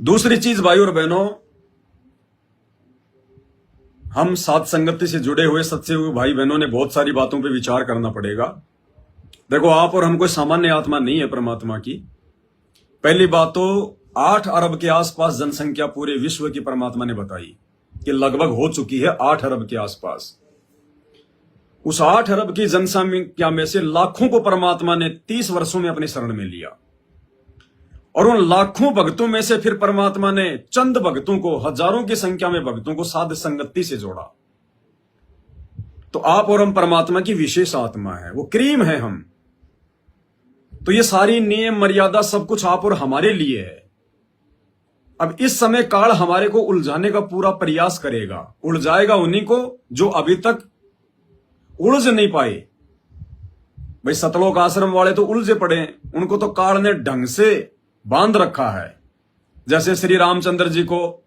दूसरी चीज भाई और बहनों, हम साथ संगति से जुड़े हुए सच्चे हुए भाई बहनों ने बहुत सारी बातों पे विचार करना पड़ेगा। देखो, आप और हम कोई सामान्य आत्मा नहीं है परमात्मा की। पहली बात तो 8 अरब के आसपास जनसंख्या पूरे विश्व की परमात्मा ने बताई कि लगभग हो चुकी है 8 अरब के आसपास। उस 8 अरब की जनसंख्या में से लाखों को परमात्मा ने 30 वर्षों में अपनी शरण में लिया, और उन लाखों भक्तों में से फिर परमात्मा ने चंद भक्तों को, हजारों की संख्या में भक्तों को साध संगति से जोड़ा। तो आप और हम परमात्मा की विशेष आत्मा है, वो क्रीम है हम। तो ये सारी नियम मर्यादा सब कुछ आप और हमारे लिए है। अब इस समय काल हमारे को उलझाने का पूरा प्रयास करेगा। उलझाएगा उन्हीं को जो अभी तक उलझ नहीं पाए। भाई सतलोक आश्रम वाले तो उलझे पड़े हैं, उनको तो काल ने ढंग से बांध रखा है। जैसे श्री रामचंद्र जी को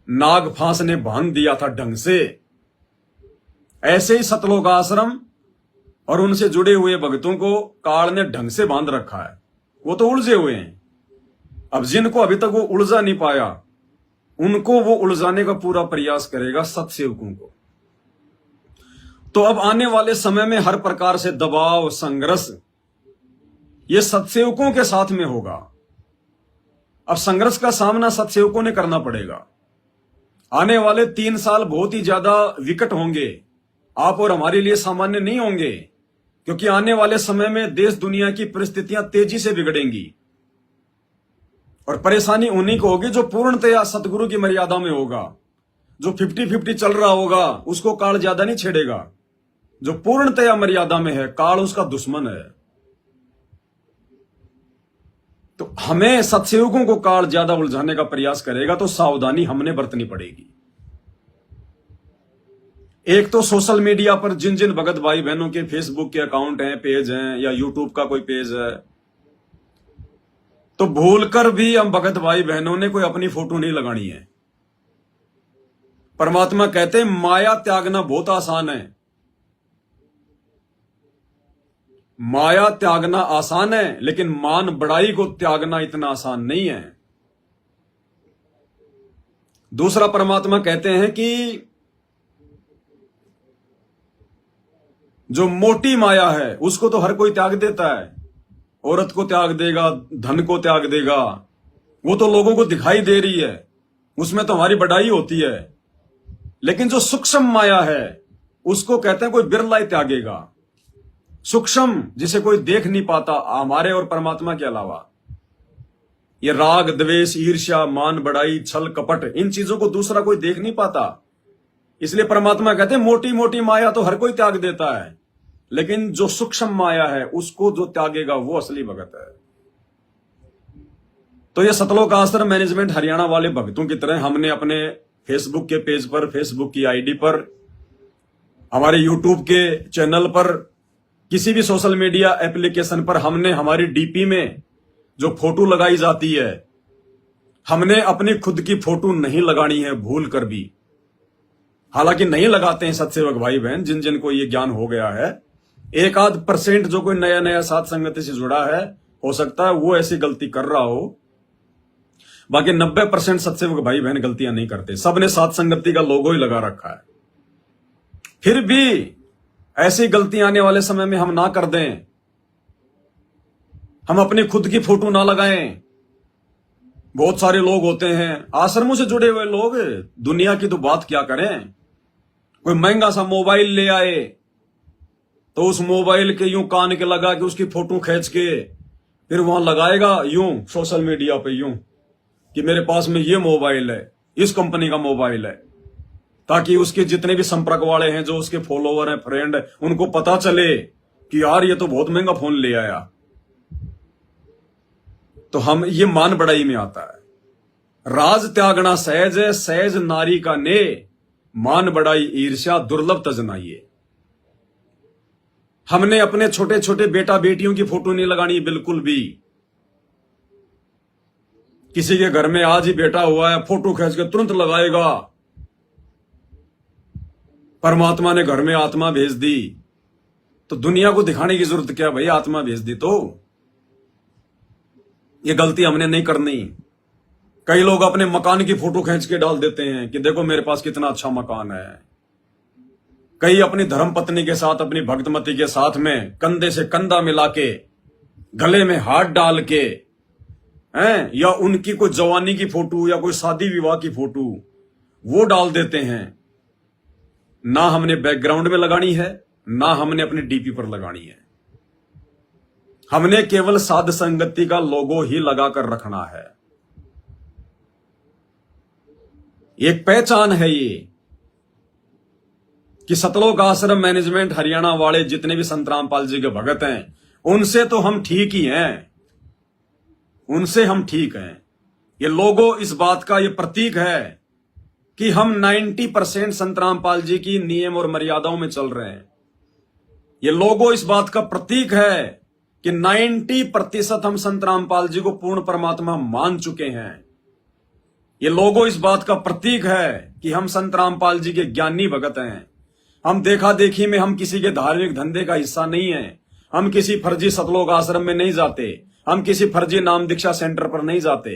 नाग फांस ने बांध दिया था ढंग से, ऐसे ही सतलोक आश्रम और उनसे जुड़े हुए भक्तों को काल ने ढंग से बांध रखा है। वो तो उलझे हुए हैं। अब जिनको अभी तक वो उलझा नहीं पाया, उनको वो उलझाने का पूरा प्रयास करेगा, सत्सेवकों को। तो अब आने वाले समय में हर प्रकार से दबाव, संघर्ष ये सत्सेवकों के साथ में होगा। अब संघर्ष का सामना सत्सेवकों ने करना पड़ेगा। आने वाले 3 साल बहुत ही ज्यादा विकट होंगे, आप और हमारे लिए सामान्य नहीं होंगे, क्योंकि आने वाले समय में देश दुनिया की परिस्थितियां तेजी से बिगड़ेंगी। और परेशानी उन्हीं को होगी जो पूर्णतया सतगुरु की मर्यादा में होगा। जो 50-50 चल रहा होगा उसको काल ज्यादा नहीं छेड़ेगा। जो पूर्णतया मर्यादा में है, काल उसका दुश्मन है। तो हमें सत्सेवकों को काल ज्यादा उलझाने का प्रयास करेगा, तो सावधानी हमने बरतनी पड़ेगी। एक तो सोशल मीडिया पर जिन जिन भगत भाई बहनों के फेसबुक के अकाउंट हैं, पेज हैं, या यूट्यूब का कोई पेज है, तो भूलकर भी हम भगत भाई बहनों ने कोई अपनी फोटो नहीं लगानी है। परमात्मा कहते हैं माया त्यागना बहुत आसान है। माया त्यागना आसान है, लेकिन मान बड़ाई को त्यागना इतना आसान नहीं है। दूसरा परमात्मा कहते हैं कि जो मोटी माया है उसको तो हर कोई त्याग देता है। औरत को त्याग देगा, धन को त्याग देगा, वो तो लोगों को दिखाई दे रही है, उसमें तो हमारी बढ़ाई होती है। लेकिन जो सूक्ष्म माया है उसको कहते हैं कोई बिरला ही त्यागेगा। सूक्ष्म जिसे कोई देख नहीं पाता हमारे और परमात्मा के अलावा। ये राग, द्वेष, ईर्ष्या, मान बढ़ाई, छल कपट, इन चीजों को दूसरा कोई देख नहीं पाता। इसलिए परमात्मा कहते हैं मोटी मोटी माया तो हर कोई त्याग देता है, लेकिन जो सूक्ष्म माया है उसको जो त्यागेगा वो असली भगत है। तो ये सतलोक आश्रम मैनेजमेंट हरियाणा वाले भक्तों की तरह हमने अपने फेसबुक के पेज पर, फेसबुक की आईडी पर, हमारे यूट्यूब के चैनल पर, किसी भी सोशल मीडिया एप्लीकेशन पर हमने हमारी डीपी में जो फोटो लगाई जाती है, हमने अपनी खुद की फोटो नहीं लगानी है भूल कर भी। हालांकि नहीं लगाते हैं सत्सेवक भाई बहन, जिन जिन को ये ज्ञान हो गया है। 1-8% जो कोई नया नया साथ संगति से जुड़ा है, हो सकता है वो ऐसी गलती कर रहा हो। बाकी 90% सत्सेवक भाई बहन गलतियां नहीं करते। सबने साथ संगति का लोगो ही लगा रखा है। फिर भी ऐसी गलतियां आने वाले समय में हम ना कर दें। हम अपनी खुद की फोटो ना लगाएं। बहुत सारे लोग होते हैं आश्रमों से जुड़े हुए लोग, दुनिया की तो बात क्या करें। कोई महंगा सा मोबाइल ले आए तो उस मोबाइल के यूं कान के लगा के उसकी फोटो खींच के फिर वहां लगाएगा यूं सोशल मीडिया पे, यूं कि मेरे पास में ये मोबाइल है, इस कंपनी का मोबाइल है, ताकि उसके जितने भी संपर्क वाले हैं, जो उसके फॉलोवर हैं, फ्रेंड है, उनको पता चले कि यार ये तो बहुत महंगा फोन ले आया। तो हम ये मान बढ़ाई में आता है। राज त्यागना सहज है, सहज नारी का ने, मान बढ़ाई ईर्ष्या दुर्लभ तजनाइए। हमने अपने छोटे छोटे बेटा बेटियों की फोटो नहीं लगानी बिल्कुल भी। किसी के घर में आज ही बेटा हुआ है, फोटो खींच के तुरंत लगाएगा। परमात्मा ने घर में आत्मा भेज दी तो दुनिया को दिखाने की जरूरत क्या भाई, आत्मा भेज दी तो। ये गलती हमने नहीं करनी। कई लोग अपने मकान की फोटो खींच के डाल देते हैं कि देखो मेरे पास कितना अच्छा मकान है। कई अपनी धर्मपत्नी के साथ, अपनी भक्तमती के साथ में कंधे से कंधा मिला के, गले में हाथ डाल के हैं, या उनकी कोई जवानी की फोटो या कोई शादी विवाह की फोटो वो डाल देते हैं। ना हमने बैकग्राउंड में लगानी है, ना हमने अपनी डीपी पर लगानी है। हमने केवल साध संगति का लोगो ही लगाकर रखना है। एक पहचान है ये कि सतलोक आश्रम मैनेजमेंट हरियाणा वाले जितने भी संत रामपाल जी के भगत हैं, उनसे तो हम ठीक ही हैं, उनसे हम ठीक हैं। ये लोगो इस बात का ये प्रतीक है कि हम 90% संत रामपाल जी की नियम और मर्यादाओं में चल रहे हैं। ये लोगो इस बात का प्रतीक है कि 90% हम संत रामपाल जी को पूर्ण परमात्मा मान चुके हैं। ये लोगो इस बात का प्रतीक है कि हम संत रामपाल जी के ज्ञानी भगत हैं। हम देखा देखी में, हम किसी के धार्मिक धंधे का हिस्सा नहीं है। हम किसी फर्जी सतलोक आश्रम में नहीं जाते, हम किसी फर्जी नाम दीक्षा सेंटर पर नहीं जाते।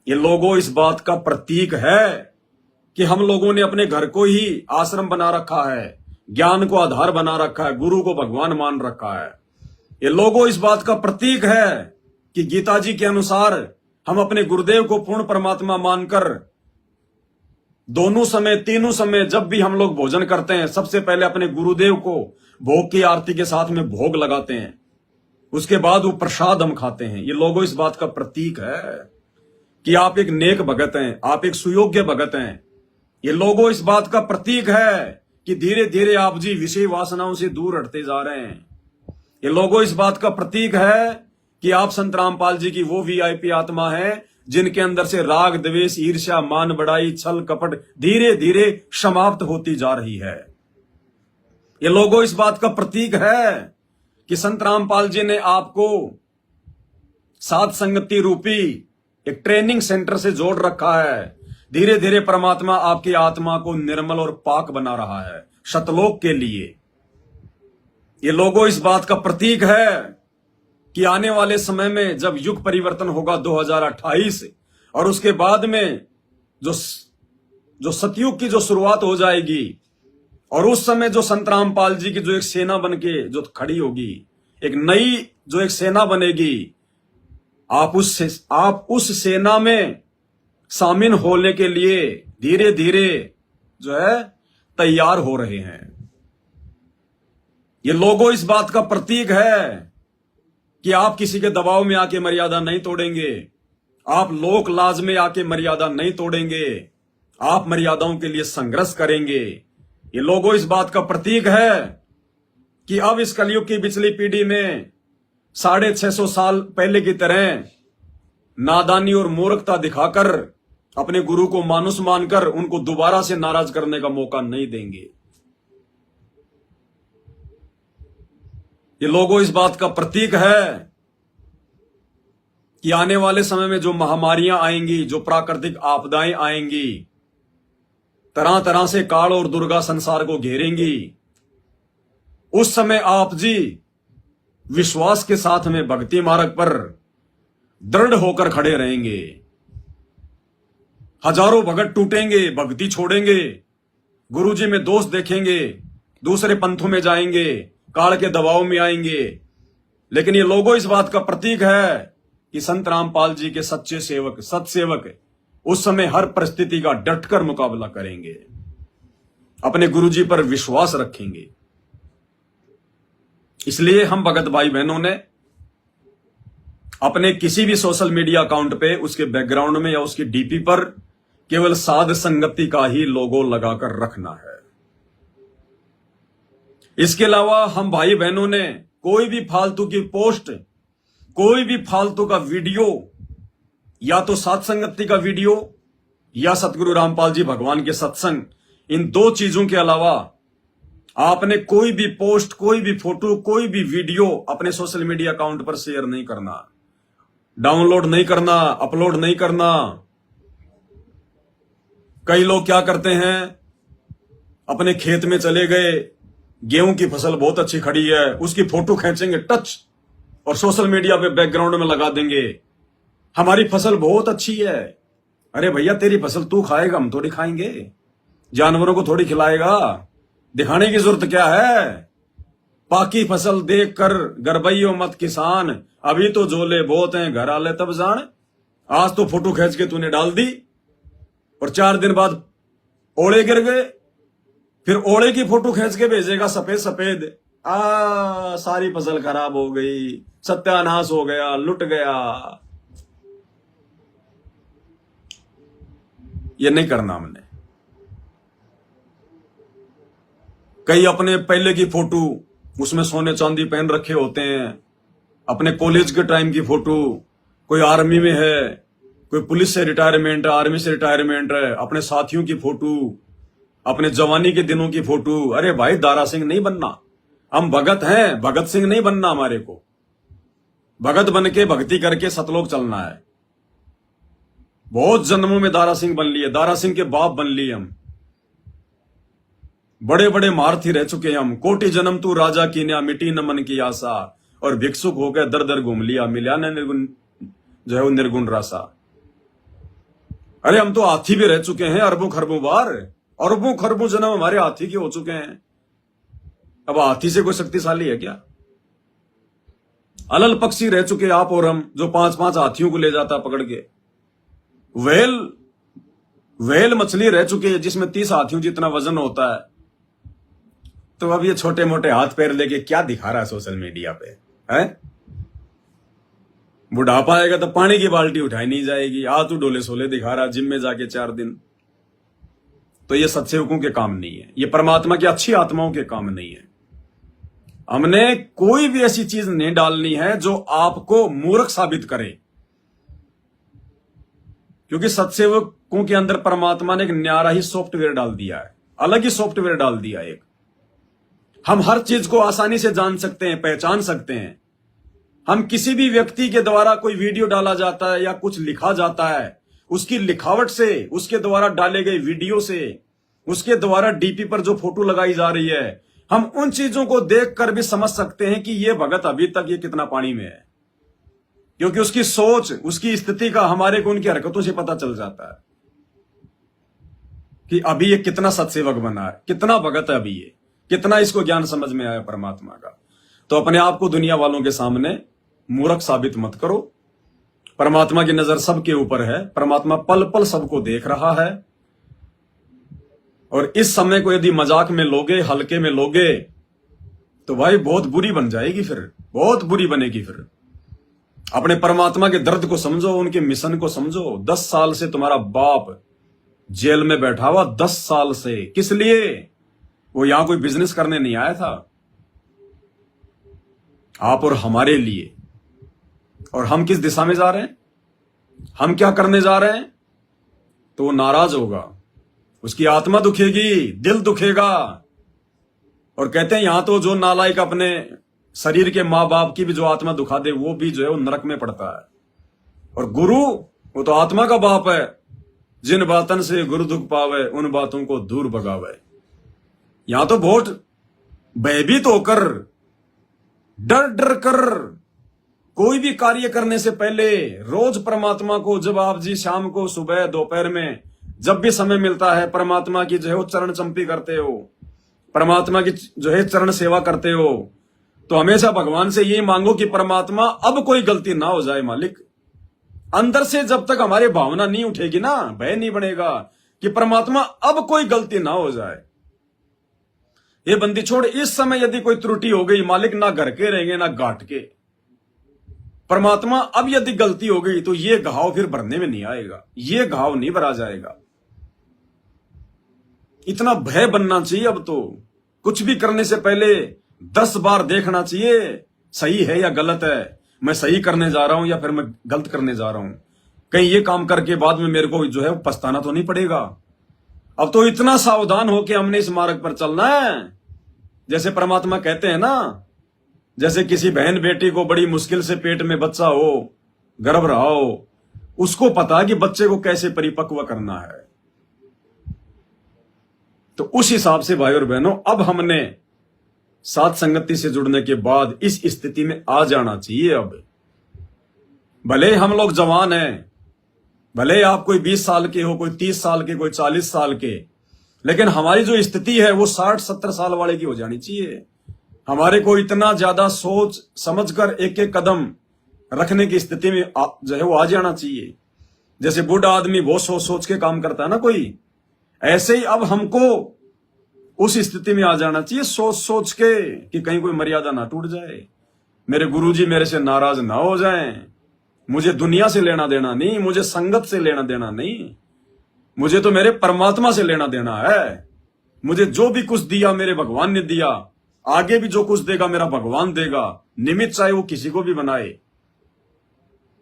ये लोगो इस बात का प्रतीक है कि हम लोगों ने अपने घर को ही आश्रम बना रखा है, ज्ञान को आधार बना रखा है, गुरु को भगवान मान रखा है। ये लोगो इस बात का प्रतीक है कि गीता जी के अनुसार हम अपने गुरुदेव को पूर्ण परमात्मा मानकर दोनों समय, तीनों समय जब भी हम लोग भोजन करते हैं, सबसे पहले अपने गुरुदेव को भोग की आरती के साथ में भोग लगाते हैं, उसके बाद वो प्रसाद हम खाते हैं। ये लोगो इस बात का प्रतीक है कि आप एक नेक भगत हैं, आप एक सुयोग्य भगत हैं। ये लोगो इस बात का प्रतीक है कि धीरे धीरे आप जी विषय वासनाओं से दूर हटते जा रहे हैं। ये लोगो इस बात का प्रतीक है कि आप संत रामपाल जी की वो वीआईपी आत्मा है जिनके अंदर से राग, द्वेष, ईर्ष्या, मान बढ़ाई, छल कपट धीरे धीरे समाप्त होती जा रही है। ये लोगो इस बात का प्रतीक है कि संत रामपाल जी ने आपको साध संगति रूपी एक ट्रेनिंग सेंटर से जोड़ रखा है। धीरे धीरे परमात्मा आपकी आत्मा को निर्मल और पाक बना रहा है सतलोक के लिए। ये लोगो इस बात का प्रतीक है कि आने वाले समय में जब युग परिवर्तन होगा 2028 और उसके बाद में जो सतयुग की जो शुरुआत हो जाएगी, और उस समय जो संत रामपाल जी की जो एक सेना बनके जो खड़ी होगी, एक नई जो एक सेना बनेगी, आप उस सेना में शामिल होने के लिए धीरे धीरे जो है तैयार हो रहे हैं। ये लोगो इस बात का प्रतीक है कि आप किसी के दबाव में आके मर्यादा नहीं तोड़ेंगे, आप लोक लाज में आके मर्यादा नहीं तोड़ेंगे, आप मर्यादाओं के लिए संघर्ष करेंगे। ये लोगो इस बात का प्रतीक है कि अब इस कलयुग की पिछली पीढ़ी में 650 साल पहले की तरह नादानी और मूर्खता दिखाकर अपने गुरु को मानुस मानकर उनको दोबारा से नाराज करने का मौका नहीं देंगे। ये लोगो इस बात का प्रतीक है कि आने वाले समय में जो महामारियां आएंगी, जो प्राकृतिक आपदाएं आएंगी, तरह तरह से काल और दुर्गा संसार को घेरेंगी, उस समय आप जी विश्वास के साथ में भक्ति मार्ग पर दृढ़ होकर खड़े रहेंगे। हजारों भगत टूटेंगे, भक्ति छोड़ेंगे, गुरुजी में दोष देखेंगे, दूसरे पंथों में जाएंगे, काल के दबाव में आएंगे। लेकिन ये लोगो इस बात का प्रतीक है कि संत रामपाल जी के सच्चे सेवक, सत्सेवक उस समय हर परिस्थिति का डटकर मुकाबला करेंगे, अपने गुरुजी पर विश्वास रखेंगे। इसलिए हम भगत भाई बहनों ने अपने किसी भी सोशल मीडिया अकाउंट पे उसके बैकग्राउंड में या उसकी डीपी पर केवल साध संगति का ही लोगो लगाकर रखना है। इसके अलावा हम भाई बहनों ने कोई भी फालतू की पोस्ट, कोई भी फालतू का वीडियो, या तो साध संगति का वीडियो या सतगुरु रामपाल जी भगवान के सत्संग, इन दो चीजों के अलावा आपने कोई भी पोस्ट, कोई भी फोटो, कोई भी वीडियो अपने सोशल मीडिया अकाउंट पर शेयर नहीं करना, डाउनलोड नहीं करना, अपलोड नहीं करना। कई लोग क्या करते हैं, अपने खेत में चले गए, गेहूं की फसल बहुत अच्छी खड़ी है, उसकी फोटो खींचेंगे टच और सोशल मीडिया पे बैकग्राउंड में लगा देंगे, हमारी फसल बहुत अच्छी है, अरे भैया तेरी फसल तू खाएगा, हम थोड़ी खाएंगे, जानवरों को थोड़ी खिलाएगा, दिखाने की जरूरत क्या है। पाकी फसल देख कर गरबैयो मत किसान, अभी तो झोले बहुत हैं घर आले तब जान। आज तो फोटो खींच के तूने डाल दी और 4 दिन बाद ओले गिर गए, फिर ओले की फोटो खींच के भेजेगा सफेद सफेद, सारी फसल खराब हो गई, सत्यानाश हो गया, लुट गया। ये नहीं करना हमने। कई अपने पहले की फोटो उसमें सोने चांदी पहन रखे होते हैं, अपने कॉलेज के टाइम की फोटो, कोई आर्मी में है, कोई पुलिस से रिटायरमेंट है, आर्मी से रिटायरमेंट है, अपने साथियों की फोटो, अपने जवानी के दिनों की फोटो। अरे भाई दारा सिंह नहीं बनना, हम भगत हैं, भगत सिंह नहीं बनना। हमारे को भगत बन के भक्ति करके सतलोक चलना है। बहुत जन्मों में दारा सिंह बन लिए, दारा सिंह के बाप बन लिए हम, बड़े बड़े मारथी रह चुके हैं हम। कोटि जन्म तू राजा की न्या, मिटी न मन की आशा, और भिक्षुक होकर दर दर घूम लिया, मिला न निर्गुण जो है वो निर्गुण रासा। अरे हम तो हाथी भी रह चुके हैं अरबों खरबों बार, अरबों खरबों जन्म हमारे हाथी के हो चुके हैं। अब हाथी से कोई शक्तिशाली है क्या? अलल पक्षी रह चुके आप और हम, जो 5-5 हाथियों को ले जाता पकड़ के। वेल मछली रह चुकी है जिसमें 30 हाथियों जितना वजन होता है। तो अब ये छोटे मोटे हाथ पैर लेके क्या दिखा रहा है सोशल मीडिया पे, है? बुढ़ापा आएगा तो पानी की बाल्टी उठाई नहीं जाएगी, हाथ डोले सोले दिखा रहा जिम में जाके 4 दिन। तो ये सत्सेवकों के काम नहीं है, ये परमात्मा की अच्छी आत्माओं के काम नहीं है। हमने कोई भी ऐसी चीज नहीं डालनी है जो आपको मूर्ख साबित करे, क्योंकि सत्सेवकों के अंदर परमात्मा ने एक न्यारा ही सॉफ्टवेयर डाल दिया है, अलग ही सॉफ्टवेयर डाल दिया एक। हम हर चीज को आसानी से जान सकते हैं, पहचान सकते हैं। हम किसी भी व्यक्ति के द्वारा कोई वीडियो डाला जाता है या कुछ लिखा जाता है, उसकी लिखावट से, उसके द्वारा डाले गए वीडियो से, उसके द्वारा डीपी पर जो फोटो लगाई जा रही है, हम उन चीजों को देखकर भी समझ सकते हैं कि ये भगत अभी तक ये कितना पानी में है, क्योंकि उसकी सोच, उसकी स्थिति का हमारे को उनकी हरकतों से पता चल जाता है कि अभी ये कितना सत्सेवक बना है, कितना भगत है अभी ये, कितना इसको ज्ञान समझ में आया परमात्मा का। तो अपने आप को दुनिया वालों के सामने मूर्ख साबित मत करो। परमात्मा की नजर सबके ऊपर है, परमात्मा पल पल सबको देख रहा है। और इस समय को यदि मजाक में लोगे, हल्के में लोगे, तो भाई बहुत बुरी बन जाएगी, फिर बहुत बुरी बनेगी। फिर अपने परमात्मा के दर्द को समझो, उनके मिशन को समझो। 10 साल से तुम्हारा बाप जेल में बैठा हुआ, 10 साल से, किस लिए? वो यहां कोई बिजनेस करने नहीं आया था, आप और हमारे लिए। और हम किस दिशा में जा रहे हैं, हम क्या करने जा रहे हैं, तो वो नाराज होगा, उसकी आत्मा दुखेगी, दिल दुखेगा। और कहते हैं यहां तो जो नालायक अपने शरीर के मां बाप की भी जो आत्मा दुखा दे, वो भी जो है वो नरक में पड़ता है। और गुरु, वो तो आत्मा का बाप है, जिन बातन से गुरु दुख पावे, उन बातों को दूर भगावे। यहां तो बहुत भयभीत होकर, डर डर कर कोई भी कार्य करने से पहले रोज परमात्मा को, जब आप जी शाम को, सुबह, दोपहर में, जब भी समय मिलता है, परमात्मा की जो है वो चरण चंपी करते हो, परमात्मा की जो है चरण सेवा करते हो, तो हमेशा भगवान से ये मांगो कि परमात्मा अब कोई गलती ना हो जाए मालिक। अंदर से जब तक हमारी भावना नहीं उठेगी ना, भय नहीं बनेगा कि परमात्मा अब कोई गलती ना हो जाए। ये बंदी छोड़, इस समय यदि कोई त्रुटि हो गई मालिक, ना घर के रहेंगे ना घाट के। परमात्मा अब यदि गलती हो गई तो ये घाव फिर भरने में नहीं आएगा, ये घाव नहीं भरा जाएगा। इतना भय बनना चाहिए। अब तो कुछ भी करने से पहले 10 बार देखना चाहिए, सही है या गलत है, मैं सही करने जा रहा हूं या फिर मैं गलत करने जा रहा हूं। कहीं ये काम करके बाद में मेरे को जो है पछताना तो नहीं पड़ेगा। अब तो इतना सावधान होके हमने इस मार्ग पर चलना है। जैसे परमात्मा कहते हैं ना, जैसे किसी बहन बेटी को बड़ी मुश्किल से पेट में बच्चा हो, गर्भ रहा हो, उसको पता है कि बच्चे को कैसे परिपक्व करना है। तो उस हिसाब से भाई और बहनों, अब हमने साथ संगति से जुड़ने के बाद इस स्थिति में आ जाना चाहिए। अब भले हम लोग जवान हैं, भले ही आप कोई 20 साल के हो, कोई 30 साल के, कोई 40 साल के, लेकिन हमारी जो स्थिति है वो 60-70 साल वाले की हो जानी चाहिए। हमारे को इतना ज्यादा सोच समझकर एक एक कदम रखने की स्थिति में जो है वो आ जाना चाहिए। जैसे बूढ़ा आदमी बहुत सोच सोच के काम करता है ना कोई, ऐसे ही अब हमको उस स्थिति में आ जाना चाहिए, सोच सोच के कि कहीं कोई मर्यादा ना टूट जाए, मेरे गुरुजी मेरे से नाराज ना हो जाएं। मुझे दुनिया से लेना देना नहीं, मुझे संगत से लेना देना नहीं, मुझे तो मेरे परमात्मा से लेना देना है। मुझे जो भी कुछ दिया मेरे भगवान ने दिया, आगे भी जो कुछ देगा मेरा भगवान देगा, निमित्त चाहे वो किसी को भी बनाए।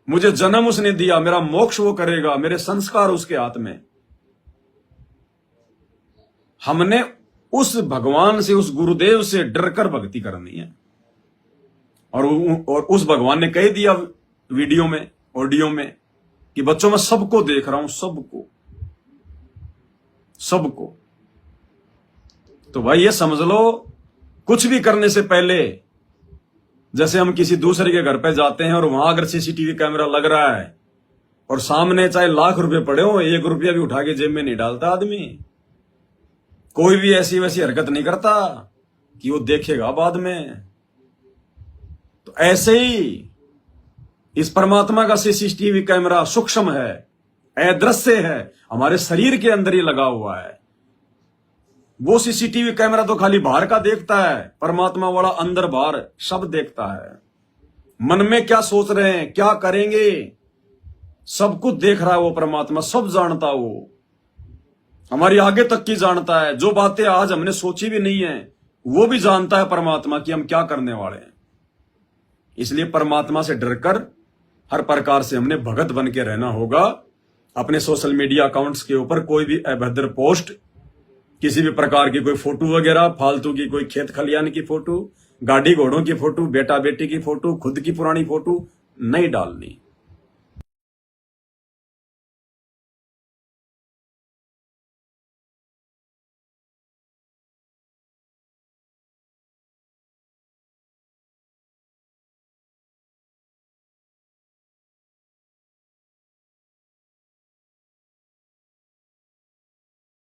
मुझे जन्म उसने दिया, मेरा मोक्ष वो करेगा, मेरे संस्कार उसके हाथ में। हमने उस भगवान से, उस गुरुदेव से डरकर भक्ति करनी है। और उस भगवान ने कह दिया वीडियो में, ऑडियो में, कि बच्चों मैं सबको देख रहा हूं, सबको सबको। तो भाई ये समझ लो, कुछ भी करने से पहले, जैसे हम किसी दूसरे के घर पे जाते हैं और वहां अगर सीसीटीवी कैमरा लग रहा है और सामने चाहे लाख रुपए पड़े हो, 1 रुपया भी उठा के जेब में नहीं डालता आदमी। कोई भी ऐसी वैसी हरकत नहीं करता कि वो देखेगा बाद में। तो ऐसे ही इस परमात्मा का सीसीटीवी कैमरा सूक्ष्म है, अदृश्य है, हमारे शरीर के अंदर ही लगा हुआ है। वो सीसीटीवी कैमरा तो खाली बाहर का देखता है, परमात्मा वाला अंदर बाहर सब देखता है। मन में क्या सोच रहे हैं, क्या करेंगे, सब कुछ देख रहा है वो परमात्मा, सब जानता वो, हमारी आगे तक की जानता है। जो बातें आज हमने सोची भी नहीं है वो भी जानता है परमात्मा कि हम क्या करने वाले हैं। इसलिए परमात्मा से डरकर हर प्रकार से हमने भगत बन के रहना होगा। अपने सोशल मीडिया अकाउंट्स के ऊपर कोई भी अभद्र पोस्ट, किसी भी प्रकार की कोई फोटो वगैरह, फालतू की कोई खेत खलियान की फोटो, गाड़ी घोड़ों की फोटो, बेटा बेटी की फोटो, खुद की पुरानी फोटो नहीं डालनी।